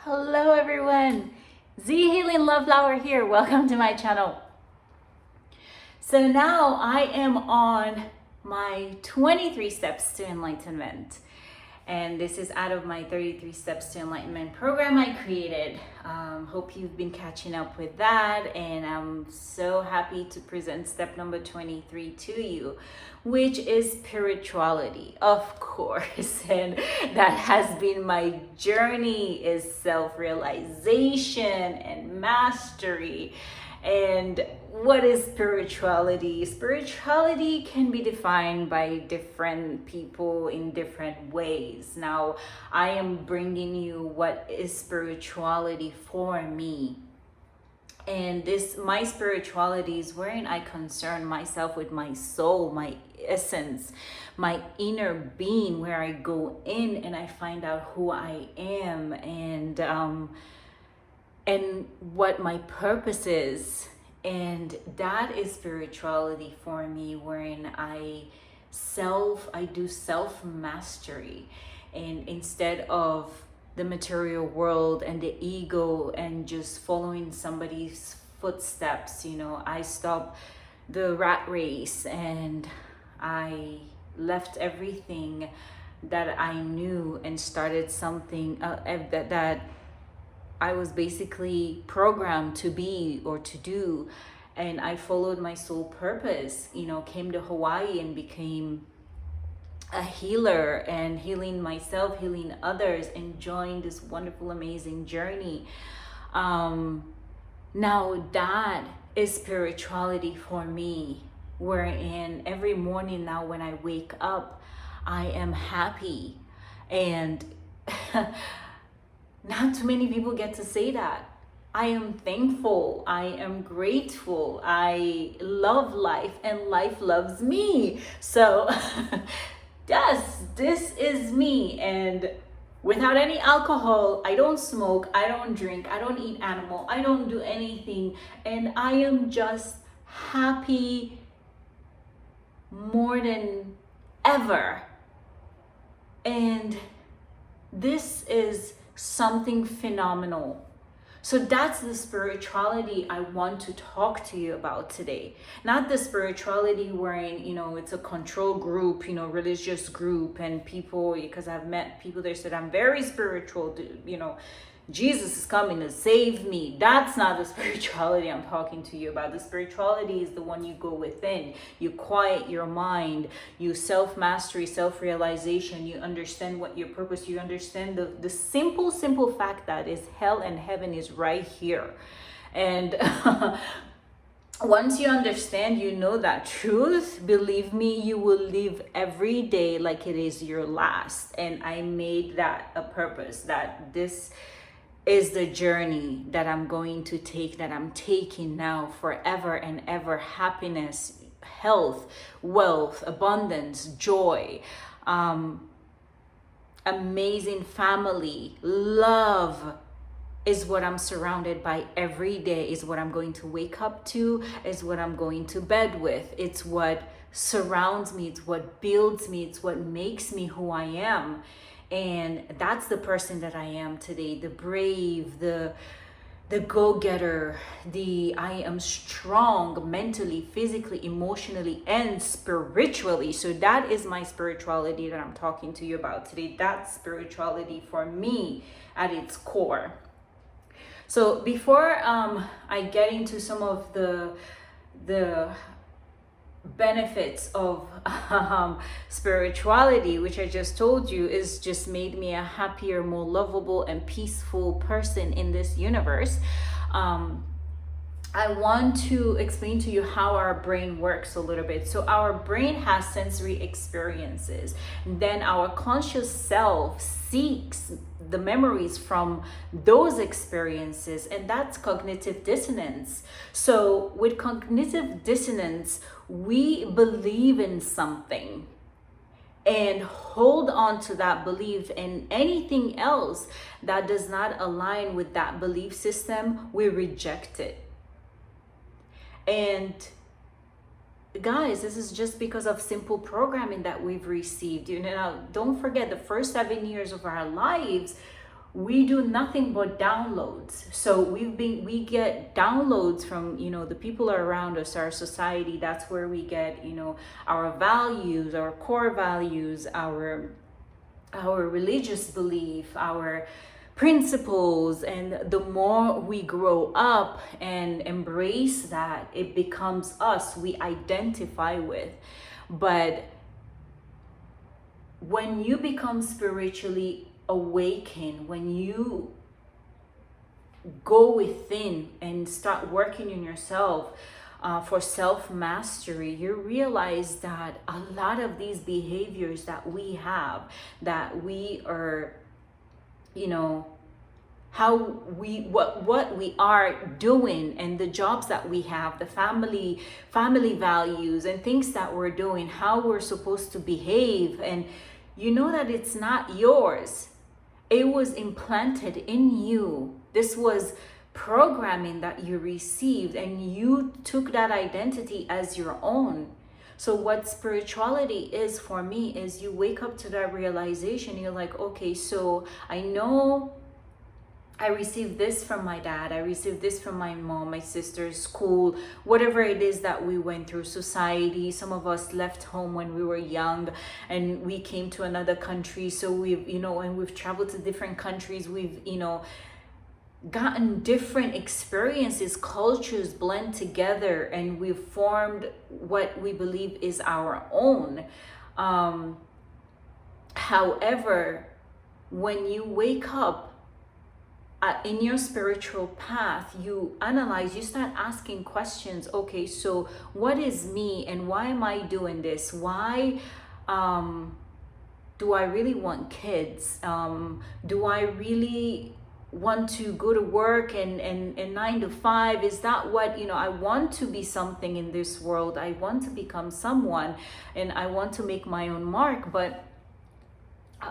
Hello everyone, Z Healing Love Flower here. Welcome to my channel. So now I am on my 23 steps to enlightenment. And this is out of my 33 steps to enlightenment program I created. Hope you've been catching up with that. And I'm so happy to present step number 23 to you, which is spirituality, of course. And that has been my journey, is self-realization and mastery. And what is spirituality? Spirituality can be defined by different people in different ways. Now, I am bringing you what is spirituality for me. And my spirituality is wherein I concern myself with my soul, my essence, my inner being, where I go in and I find out who I am and what my purpose is. And that is spirituality for me, wherein I do self mastery. And instead of the material world and the ego and just following somebody's footsteps, I stopped the rat race and I left everything that I knew and started something that I was basically programmed to be or to do. And I followed my soul purpose, came to Hawaii and became a healer, and healing myself, healing others, and joined this wonderful, amazing journey. Now that is spirituality for me, wherein every morning now when I wake up, I am happy. And not too many people get to say that. I am thankful. I am grateful. I love life and life loves me. So yes, this is me. And without any alcohol, I don't smoke, I don't drink, I don't eat animal, I don't do anything. And I am just happy more than ever. And this is something phenomenal. So that's the spirituality I want to talk to you about today. Not the spirituality wherein, it's a control group, religious group, and people, because I've met people that said, I'm very spiritual, Jesus is coming to save me. That's not the spirituality I'm talking to you about. The spirituality is the one you go within. You quiet your mind. You self-mastery, self-realization. You understand what your purpose. You understand the simple fact that is hell and heaven is right here. And once you understand, that truth, believe me, you will live every day like it is your last. And I made that a purpose, that this is the journey that I'm going to take, that I'm taking now forever and ever. Happiness, health, wealth, abundance, joy, amazing family, love is what I'm surrounded by every day, is what I'm going to wake up to, is what I'm going to bed with. It's what surrounds me, it's what builds me, it's what makes me who I am. And that's the person that I am today, the brave, the go-getter, I am strong mentally, physically, emotionally, and spiritually. So that is my spirituality that I'm talking to you about today. That's spirituality for me at its core. So before I get into some of the benefits of spirituality, which I just told you is just made me a happier, more lovable and peaceful person in this universe, I want to explain to you how our brain works a little bit. So our brain has sensory experiences, then our conscious self seeks the memories from those experiences, and that's cognitive dissonance. So with cognitive dissonance, we believe in something and hold on to that belief, and anything else that does not align with that belief system, we reject it. And guys, this is just because of simple programming that we've received. Don't forget, the first 7 years of our lives, we do nothing but downloads. So we get downloads from, you know, the people around us, our society. That's where we get, you know, our values, our core values, our religious belief, our principles. And the more we grow up and embrace that, it becomes us, we identify with. But when you become spiritually awakened, when you go within and start working on yourself, for self-mastery, you realize that a lot of these behaviors that we have, that we are, you know, how we what we are doing, and the jobs that we have, the family values and things that we're doing, how we're supposed to behave, and you know that it's not yours. It was implanted in you. This was programming that you received, and you took that identity as your own. So what spirituality is for me is you wake up to that realization. You're like, okay, so I know I received this from my dad, I received this from my mom, my sister's school, whatever it is that we went through, society. Some of us left home when we were young and we came to another country. So we've, you know, and we've traveled to different countries. We've, you know, gotten different experiences, cultures blend together, and we've formed what we believe is our own. However, when you wake up in your spiritual path, you analyze, you start asking questions. Okay, so what is me, and why am I doing this? Why do I really want kids? Do I really want to go to work and 9 to 5? Is that what, you know, I want to be something in this world. I want to become someone, and I want to make my own mark. But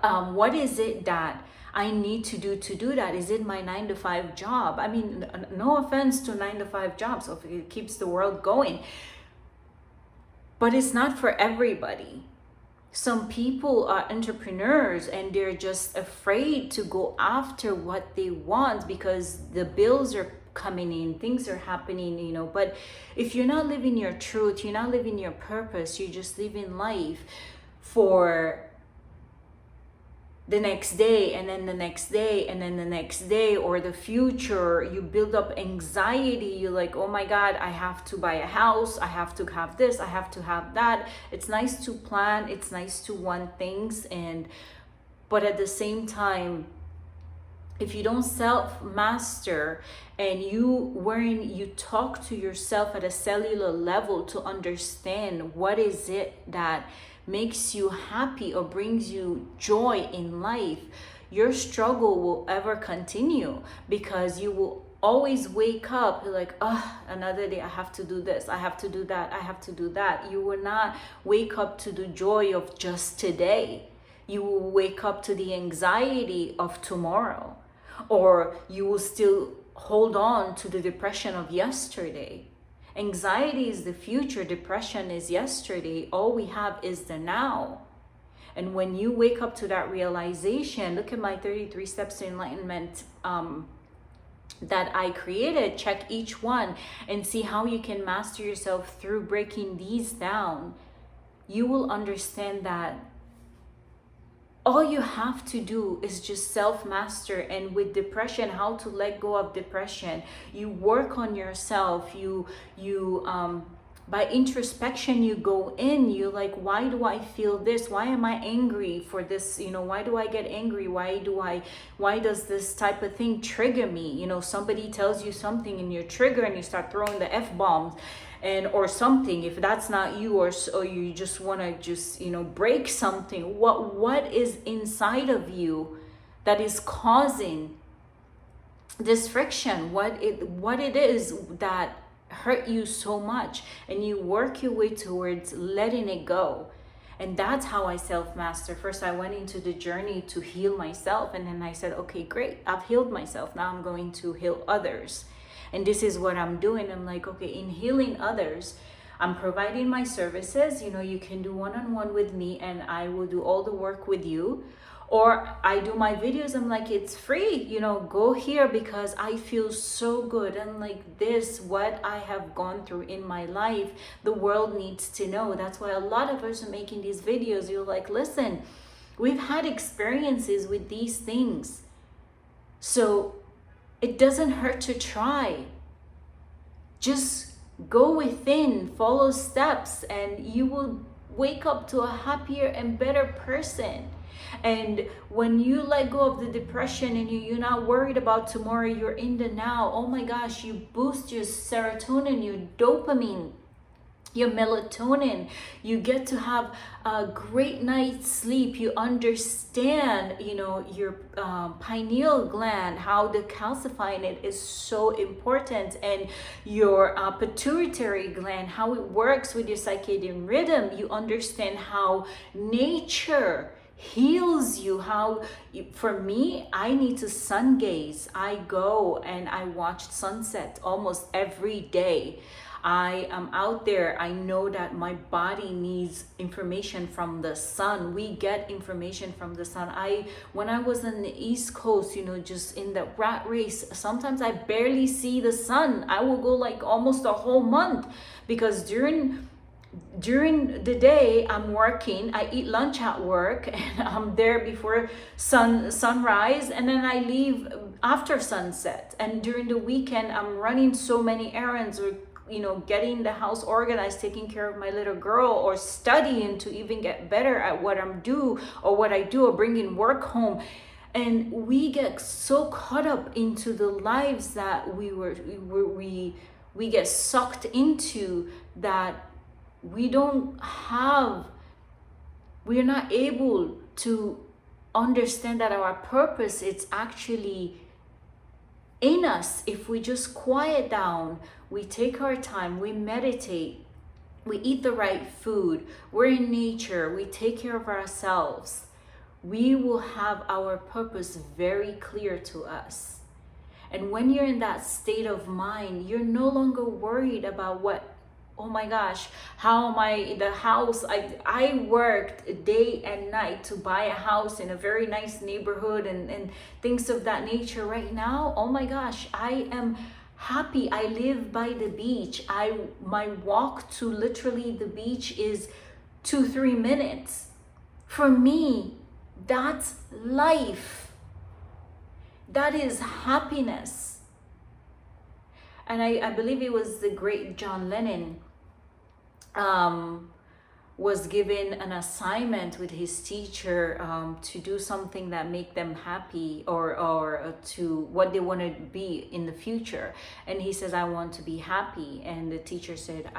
what is it that I need to do that? Is it my 9 to 5 job? I mean, no offense to 9 to 5 jobs, so it keeps the world going, but it's not for everybody. Some people are entrepreneurs and they're just afraid to go after what they want because the bills are coming in, things are happening, you know. But if you're not living your truth, you're not living your purpose, you're just living life for the next day, and then the next day, and then the next day, or the future, you build up anxiety. You're like, oh my God, I have to buy a house, I have to have this, I have to have that. It's nice to plan, it's nice to want things, but at the same time, if you don't self-master and you talk to yourself at a cellular level to understand what is it that makes you happy or brings you joy in life, your struggle will ever continue, because you will always wake up, you're like, oh, another day, I have to do this, I have to do that, I have to do that. You will not wake up to the joy of just today. You will wake up to the anxiety of tomorrow, or you will still hold on to the depression of yesterday. Anxiety is the future, depression is yesterday. All we have is the now. And when you wake up to that realization, look at my 33 steps to enlightenment that I created. Check each one and see how you can master yourself through breaking these down. You will understand that all you have to do is just self-master. And with depression, how to let go of depression. You work on yourself. You by introspection, you go in, you're like, why do I feel this? Why am I angry for this? You know, why do I get angry? Why does this type of thing trigger me? You know, somebody tells you something and you're triggered and you start throwing the F-bombs or something. If that's not you, or you just want to just, you know, break something, what is inside of you that is causing this friction? What it is that hurt you so much, and you work your way towards letting it go. And that's how I self-master. First, I went into the journey to heal myself, and then I said, okay, great, I've healed myself, now I'm going to heal others. And this is what I'm doing. I'm like, okay, in healing others, I'm providing my services. You know, you can do one-on-one with me and I will do all the work with you. Or I do my videos, I'm like, it's free, you know, go here, because I feel so good. And like this, what I have gone through in my life, the world needs to know. That's why a lot of us are making these videos. You're like, listen, we've had experiences with these things. So it doesn't hurt to try. Just go within, follow steps, and you will wake up to a happier and better person. And when you let go of the depression and you're not worried about tomorrow, you're in the now. Oh my gosh, you boost your serotonin, your dopamine, your melatonin. You get to have a great night's sleep. You understand, you know, your pineal gland, how decalcifying it is so important, and your pituitary gland, how it works with your circadian rhythm. You understand how nature heals you. How for me, I need to sun gaze. I go and I watch sunset almost every day. I am out there. I know that my body needs information from the sun. We get information from the sun. When I was on the East Coast, you know, just in the rat race, sometimes I barely see the sun. I will go like almost a whole month, because during the day I'm working. I eat lunch at work and I'm there before sunrise, and then I leave after sunset. And during the weekend I'm running so many errands, or you know, getting the house organized, taking care of my little girl, or studying to even get better at what I do, or bringing work home. And we get so caught up into the lives that we get sucked into, that we're not able to understand that our purpose, it's actually in us. If we just quiet down, we take our time, we meditate, we eat the right food, we're in nature, we take care of ourselves, we will have our purpose very clear to us. And when you're in that state of mind, you're no longer worried about what, oh my gosh, how am the house, I worked day and night to buy a house in a very nice neighborhood and things of that nature. Right now, oh my gosh, I am happy. I live by the beach. My walk to literally the beach is 2-3 minutes. For me, that's life. That is happiness. And I believe it was the great John Lennon was given an assignment with his teacher to do something that make them happy, or to what they want to be in the future. And he says, I want to be happy. And the teacher said,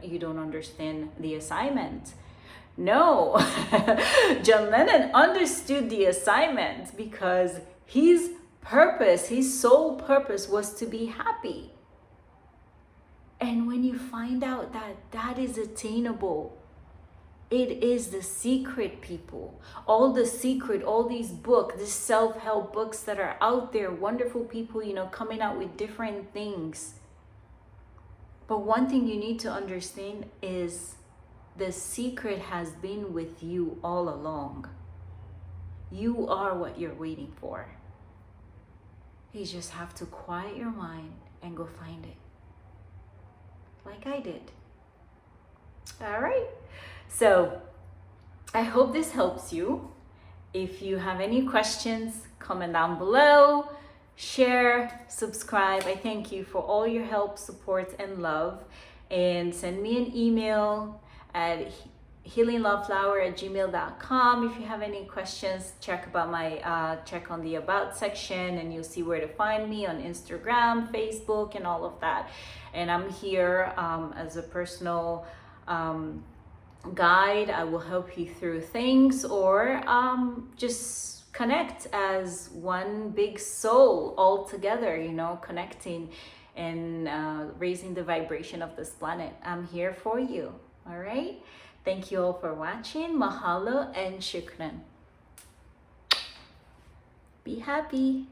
you don't understand the assignment. No, John Lennon understood the assignment, because his sole purpose was to be happy. And when you find out that that is attainable, it is the secret, people. All these books, these self-help books that are out there, wonderful people, you know, coming out with different things. But one thing you need to understand is the secret has been with you all along. You are what you're waiting for. You just have to quiet your mind and go find it. Like I did. All right. So I hope this helps you. If you have any questions, comment down below, share, subscribe. I thank you for all your help, support, and love. And send me an email at healingloveflower@gmail.com. If you have any questions, check on the about section, and you'll see where to find me on Instagram, Facebook, and all of that. And I'm here as a personal guide. I will help you through things, or just connect as one big soul all together, you know, connecting and raising the vibration of this planet. I'm here for you. All right. Thank you all for watching. Mahalo and shukran. Be happy.